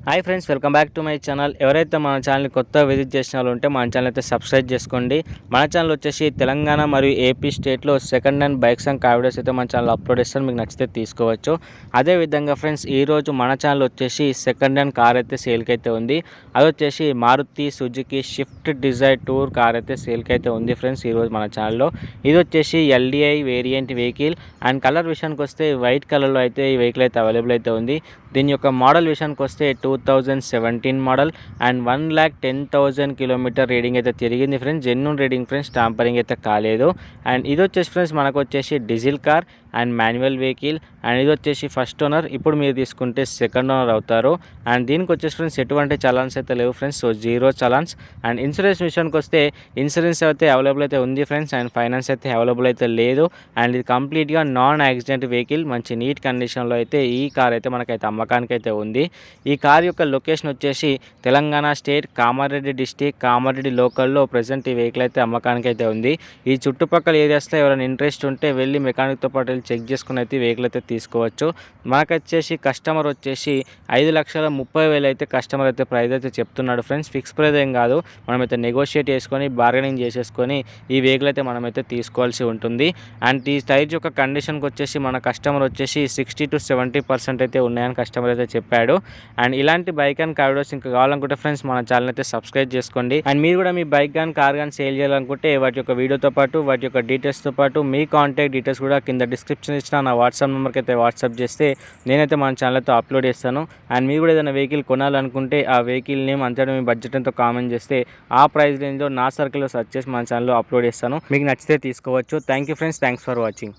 Hi friends, welcome back to my channel. ఎవరైతే మన ఛానల్ని కొత్తగా విజిట్ చేసిన వాళ్ళు ఉంటే మన ఛానల్ అయితే సబ్స్క్రైబ్ చేసుకోండి. మన ఛానల్ వచ్చేసి తెలంగాణ మరియు ఏపీ స్టేట్లో second hand bikes and car videos అయితే మన ఛానల్ అప్లోడ్ చేస్తాను. మీకు నచ్చితే తీసుకోవచ్చు. అదేవిధంగా ఫ్రెండ్స్, ఈరోజు మన ఛానల్ వచ్చేసి సెకండ్ హ్యాండ్ కార్ అయితే సేల్కి అయితే ఉంది. అది వచ్చేసి Maruti Suzuki Swift Dzire tour car అయితే సేల్కి అయితే ఉంది ఫ్రెండ్స్ ఈరోజు మన ఛానల్లో. ఇది వచ్చేసి LDI variant vehicle and colour విషయానికి వస్తే వైట్ కలర్లో అయితే ఈ వెహికల్ అయితే అవైలబుల్ అయితే ఉంది. దీని యొక్క మోడల్ విషయానికి వస్తే 2017 మోడల్ అండ్ 1,10,000 కిలోమీటర్ రీడింగ్ అయితే తిరిగింది friends. Genuine reading friends, tampering అయితే కాలేదు. అండ్ ఇది వచ్చేసి ఫ్రెండ్స్ మనకు వచ్చేసి diesel car and manual vehicle and ఇది వచ్చేసి ఫస్ట్ ఓనర్. ఇప్పుడు మీరు తీసుకుంటే సెకండ్ ఓనర్ అవుతారు. అండ్ దీనికి వచ్చేసి ఫ్రెండ్స్ ఎటువంటి చలాన్స్ అయితే లేవు friends, so zero challans. And insurance విషయానికి వస్తే ఇన్సూరెన్స్ అయితే అవైలబుల్ అయితే ఉంది ఫ్రెండ్స్, అండ్ ఫైనాన్స్ అయితే అవైలబుల్ అయితే లేదు. అండ్ ఇది కంప్లీట్గా నాన్ యాక్సిడెంట్ వెహికల్, మంచి నీట్ కండిషన్లో అయితే ఈ కార్ అయితే మనకైతే అమ్మకానికి అయితే ఉంది. ఈ కార్ యొక్క లొకేషన్ వచ్చేసి తెలంగాణ స్టేట్ కామారెడ్డి డిస్టిక్ కామారెడ్డి లోకల్లో ప్రజెంట్ ఈ వెహికల్ అయితే అమ్మకానికి అయితే ఉంది. ఈ చుట్టుపక్కల ఏరియాస్లో ఎవరైనా ఇంట్రెస్ట్ ఉంటే వెళ్ళి మెకానిక్తో పాటు వెళ్ళి చెక్ చేసుకుని అయితే వెహికల్ అయితే తీసుకోవచ్చు. మనకు వచ్చేసి కస్టమర్ వచ్చేసి 5,30,000 అయితే కస్టమర్ అయితే ప్రైస్ అయితే చెప్తున్నాడు ఫ్రెండ్స్. ఫిక్స్ ప్రైస్ ఏం కాదు, మనమైతే నెగోషియేట్ చేసుకొని బార్గెనింగ్ చేసేసుకొని ఈ వెహికల్ అయితే మనమైతే తీసుకోవాల్సి ఉంటుంది. అండ్ ఈ టైర్స్ యొక్క కండిషన్కి వచ్చేసి మన కస్టమర్ వచ్చేసి 60 to 70% అయితే ఉన్నాయని కస్టమర్ అయితే చెప్పాడు. అండ్ ఇలాంటి బైక్ అండ్ కార్ వీడియోస్ ఇంకా కావాలనుకుంటే ఫ్రెండ్స్ మన ఛానల్ అయితే సబ్స్క్రైబ్ చేసుకోండి. అండ్ మీరు కూడా మీ బైక్ కానీ కార్ కానీ సేల్ చేయాలనుకుంటే వాటి యొక్క వీడియోతో పాటు వాటి యొక్క డీటెయిల్స్తో పాటు మీ కాంటాక్ట్ డీటెయిల్స్ కూడా కింద డిస్క్రిప్షన్ ఇచ్చిన నా వాట్సాప్ నెంబర్కి అయితే వాట్సాప్ చేస్తే నేనైతే మన ఛానల్ అయితే అప్లోడ్ చేస్తాను. అండ్ మీరు కూడా ఏదైనా వెహికల్ కొనాలనుకుంటే ఆ వెహికల్ నేమ్ అంతా మీ బడ్జెట్ ఎంతో కామెంట్ చేస్తే ఆ ప్రైస్ రేంజ్లో నా సర్కిల్లో సెర్చ్ చేసి మన ఛానల్లో అప్లోడ్ చేస్తాను. మీకు నచ్చితే తీసుకోవచ్చు. Thank you friends, thanks for watching.